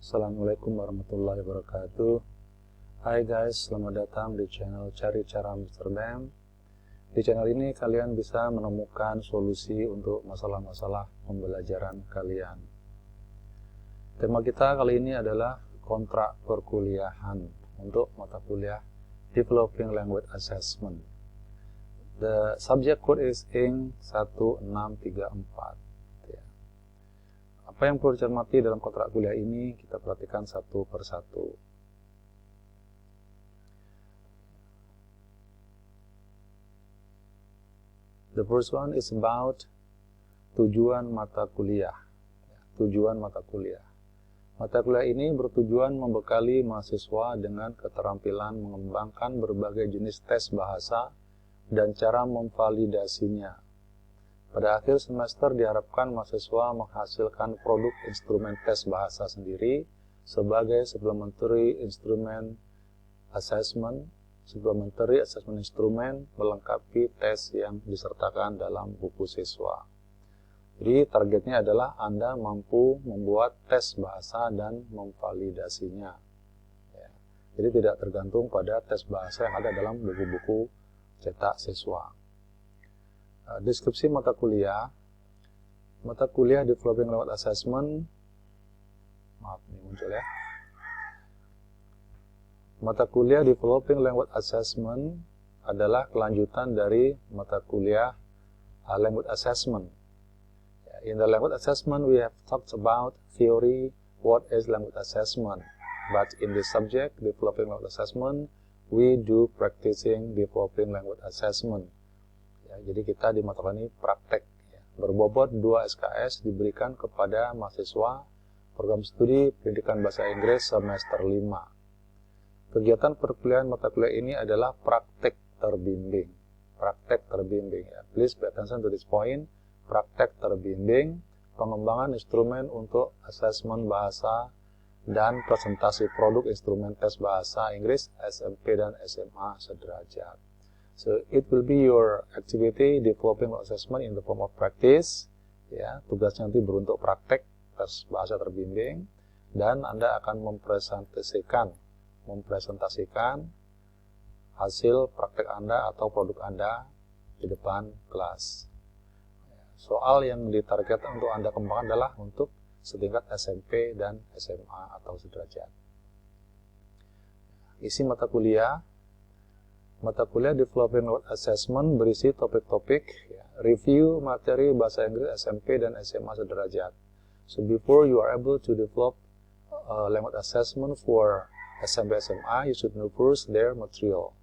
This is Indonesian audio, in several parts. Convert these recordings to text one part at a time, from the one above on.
Assalamualaikum warahmatullahi wabarakatuh. Hai guys, selamat datang di channel Cari Cara Mr. Bam. Di channel ini kalian bisa menemukan solusi untuk masalah-masalah pembelajaran kalian. Tema kita kali ini adalah kontrak perkuliahan untuk mata kuliah Developing Language Assessment. The subject code is ING 1634. Apa yang perlu dicermati dalam kontrak kuliah ini, kita perhatikan satu persatu. The first one is about tujuan mata kuliah. Tujuan mata kuliah. Mata kuliah ini bertujuan membekali mahasiswa dengan keterampilan mengembangkan berbagai jenis tes bahasa dan cara memvalidasinya. Pada akhir semester diharapkan mahasiswa menghasilkan produk instrumen tes bahasa sendiri sebagai supplementary assessment instrumen melengkapi tes yang disertakan dalam buku siswa. Jadi targetnya adalah Anda mampu membuat tes bahasa dan memvalidasinya. Ya. Jadi tidak tergantung pada tes bahasa yang ada dalam buku-buku cetak siswa. Deskripsi mata kuliah Developing Language Assessment, ini muncul ya. Mata kuliah Developing Language Assessment adalah kelanjutan dari mata kuliah Language Assessment. In the Language Assessment, we have talked about theory, what is language assessment. But in the subject Developing Language Assessment, we do practicing Developing Language Assessment. Jadi kita di mata kuliah ini praktek. Berbobot 2 SKS diberikan kepada mahasiswa program studi pendidikan bahasa Inggris semester 5. Kegiatan perkuliahan mata kuliah ini adalah praktek terbimbing. Praktek terbimbing. Please pay attention to this point. Praktek terbimbing, pengembangan instrumen untuk asesmen bahasa dan presentasi produk instrumen tes bahasa Inggris SMP dan SMA sederajat. So it will be your activity developing assessment in the form of practice. Ya, tugasnya nanti beruntuk praktek tes bahasa terbimbing dan Anda akan mempresentasikan hasil praktek Anda atau produk Anda di depan kelas. Soal yang ditargetkan untuk Anda kembangkan adalah untuk setingkat SMP dan SMA atau sederajat. Isi mata kuliah Developing Language Assessment berisi topik-topik review materi bahasa Inggris SMP dan SMA sederajat. So before you are able to develop language assessment for SMP SMA, you should know first their material.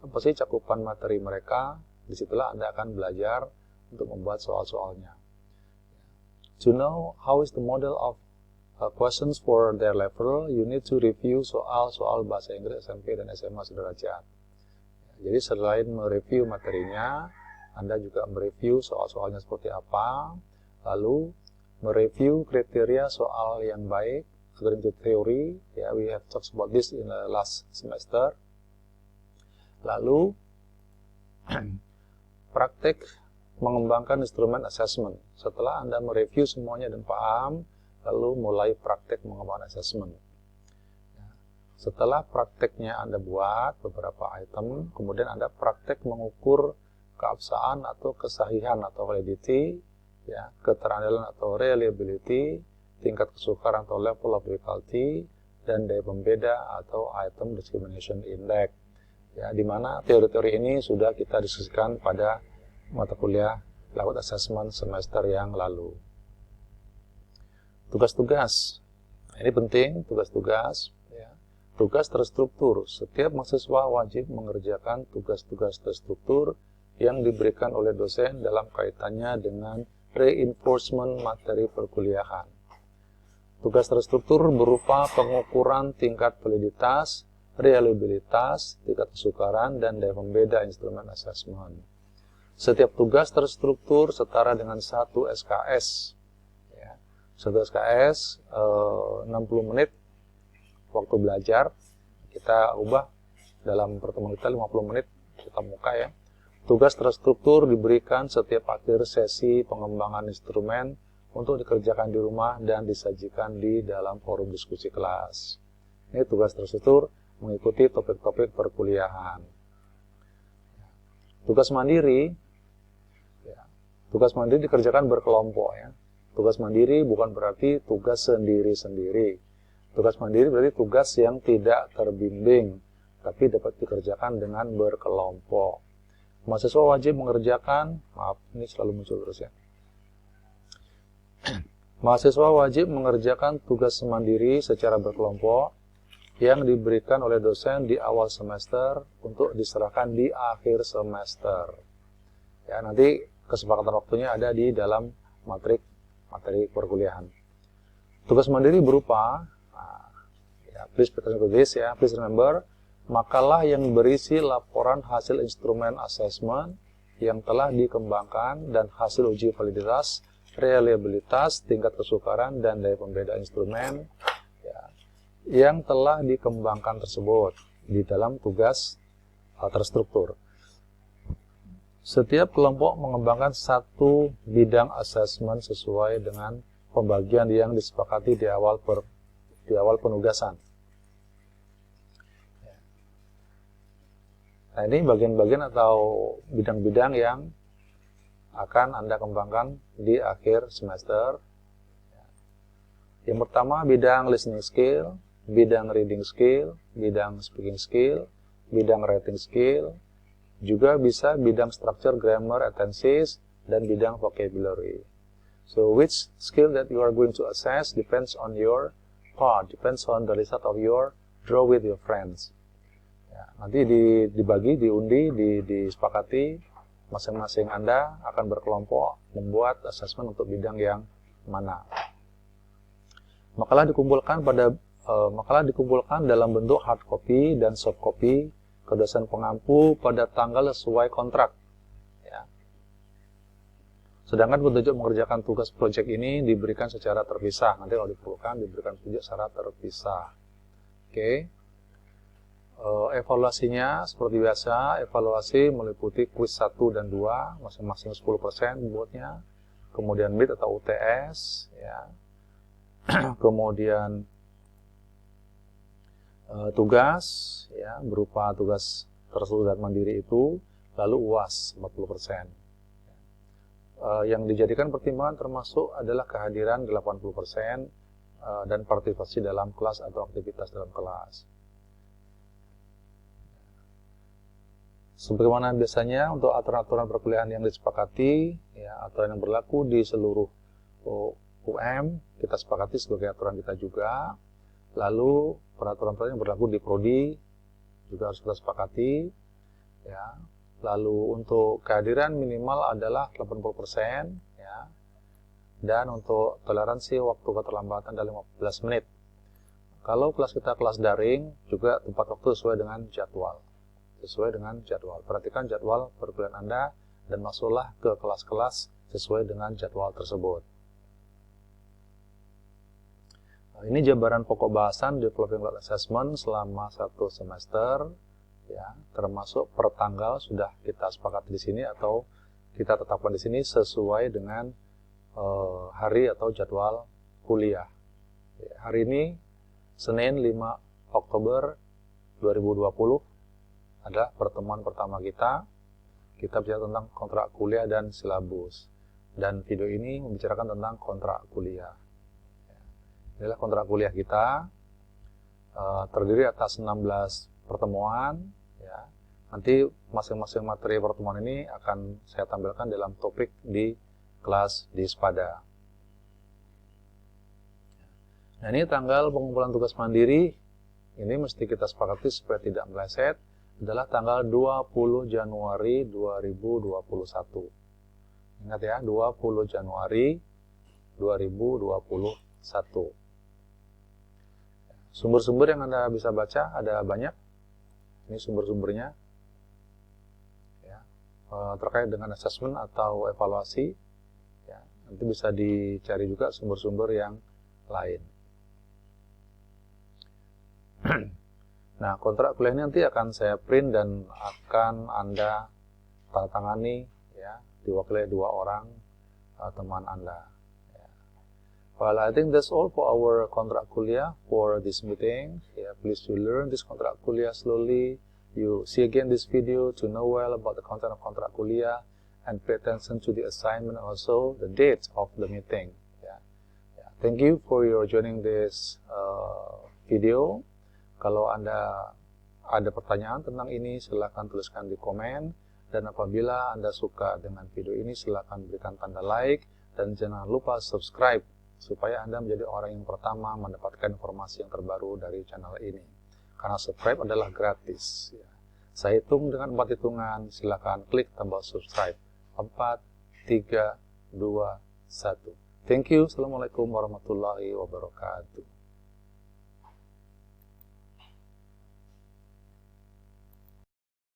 Apa sih cakupan materi mereka? Disitulah Anda akan belajar untuk membuat soal-soalnya. To know how is the model of questions for their level, you need to review soal-soal bahasa Inggris SMP dan SMA sederajat. Jadi selain mereview materinya, Anda juga mereview soal-soalnya seperti apa, lalu mereview kriteria soal yang baik according to theory. We have talked about this in the last semester. Lalu praktek mengembangkan instrumen assessment. Setelah Anda mereview semuanya dan paham, lalu mulai praktek mengembangkan assessment. Setelah prakteknya Anda buat beberapa item, kemudian Anda praktek mengukur keabsahan atau kesahihan atau validity, keterandalan atau reliability, tingkat kesukaran atau level of difficulty, dan daya pembeda atau item discrimination index. Di mana teori-teori ini sudah kita diskusikan pada mata kuliah Language Assessment semester yang lalu. Tugas-tugas. Ini penting, tugas-tugas. Tugas terstruktur. Setiap mahasiswa wajib mengerjakan tugas-tugas terstruktur yang diberikan oleh dosen dalam kaitannya dengan reinforcement materi perkuliahan. Tugas terstruktur berupa pengukuran tingkat validitas, reliabilitas, tingkat kesukaran, dan daya pembeda instrumen assessment. Setiap tugas terstruktur setara dengan 1 SKS. 1 SKS 60 menit waktu belajar, kita ubah dalam pertemuan kita 50 menit kita muka Tugas terstruktur diberikan setiap akhir sesi pengembangan instrumen untuk dikerjakan di rumah dan disajikan di dalam forum diskusi kelas. Ini tugas terstruktur mengikuti topik-topik perkuliahan. Tugas mandiri, tugas mandiri dikerjakan berkelompok ya. Tugas mandiri bukan berarti tugas sendiri-sendiri. Tugas mandiri berarti tugas yang tidak terbimbing, tapi dapat dikerjakan dengan berkelompok. Mahasiswa wajib mengerjakan, maaf ini selalu muncul terus ya. Mahasiswa wajib mengerjakan tugas mandiri secara berkelompok yang diberikan oleh dosen di awal semester untuk diserahkan di akhir semester. Ya, nanti kesepakatan waktunya ada di dalam materi perkuliahan. Tugas mandiri berupa, please remember, makalah yang berisi laporan hasil instrumen assessment yang telah dikembangkan dan hasil uji validitas, reliabilitas, tingkat kesukaran, dan daya pembeda instrumen yang telah dikembangkan tersebut di dalam tugas terstruktur. Setiap kelompok mengembangkan satu bidang asesmen sesuai dengan pembagian yang disepakati di awal penugasan. Nah, ini bagian-bagian atau bidang-bidang yang akan Anda kembangkan di akhir semester. Yang pertama, bidang listening skill, bidang reading skill, bidang speaking skill, bidang writing skill, juga bisa bidang structure, grammar, tenses, dan bidang vocabulary. So, which skill that you are going to assess depends on your part, depends on the result of your draw with your friends. Ya, nanti dibagi, diundi, disepakati, masing-masing Anda akan berkelompok membuat assessment untuk bidang yang mana. Makalah dikumpulkan dalam bentuk hard copy dan soft copy ke dosen pengampu pada tanggal sesuai kontrak. Ya. Sedangkan petunjuk mengerjakan tugas proyek ini diberikan secara terpisah. Nanti kalau diperlukan diberikan petunjuk secara terpisah. Oke. Evaluasinya seperti biasa, evaluasi meliputi kuis 1 dan 2, masing-masing 10% bobotnya. Kemudian mid atau UTS, ya. Kemudian tugas ya berupa tugas terstruktur dan mandiri itu, lalu UAS 40%. Yang dijadikan pertimbangan termasuk adalah kehadiran 80% dan partisipasi dalam kelas atau aktivitas dalam kelas. Sebagaimana biasanya untuk aturan-aturan perkuliahan yang disepakati, ya, aturan yang berlaku di seluruh UM kita sepakati sebagai aturan kita juga. Lalu peraturan-peraturan yang berlaku di prodi juga harus kita sepakati, ya. Lalu untuk kehadiran minimal adalah 80%, ya. Dan untuk toleransi waktu keterlambatan adalah 15 menit. Kalau kelas kita kelas daring, juga tempat waktu sesuai dengan jadwal. Perhatikan jadwal perkuliahan Anda dan masuklah ke kelas-kelas sesuai dengan jadwal tersebut. Ini jabaran pokok bahasan Developing Load Assessment selama 1 semester, ya, termasuk per tanggal sudah kita sepakati di sini atau kita tetapkan di sini sesuai dengan hari atau jadwal kuliah. Ya, hari ini Senin 5 Oktober 2020 adalah pertemuan pertama kita. Kita bicara tentang kontrak kuliah dan silabus. Dan video ini membicarakan tentang kontrak kuliah. Inilah kontrak kuliah kita, terdiri atas 16 pertemuan. Ya. Nanti masing-masing materi pertemuan ini akan saya tampilkan dalam topik di kelas di Spada. Nah, ini tanggal pengumpulan tugas mandiri, ini mesti kita sepakati supaya tidak meleset, adalah tanggal 20 Januari 2021. Ingat ya, 20 Januari 2021. Sumber-sumber yang Anda bisa baca ada banyak. Ini sumber-sumbernya ya, terkait dengan assessment atau evaluasi. Ya, nanti bisa dicari juga sumber-sumber yang lain. Nah, kontrak kuliah ini nanti akan saya print dan akan Anda tanda tangani, ya, diwakili 2 orang teman Anda. Ya. Well, I think that's all for our kontrak kuliah for this meeting. Yeah, please to learn this kontrak kuliah slowly. You see again this video to know well about the content of kontrak kuliah and pay attention to the assignment, also the date of the meeting. Yeah. Yeah. Thank you for your joining this video. Kalau Anda ada pertanyaan tentang ini, silakan tuliskan di komen. Dan apabila Anda suka dengan video ini, silakan berikan tanda like. Dan jangan lupa subscribe, supaya Anda menjadi orang yang pertama mendapatkan informasi yang terbaru dari channel ini. Karena subscribe adalah gratis. Ya. Saya hitung dengan 4 hitungan, silakan klik tombol subscribe. 4, 3, 2, 1. Thank you. Assalamualaikum warahmatullahi wabarakatuh.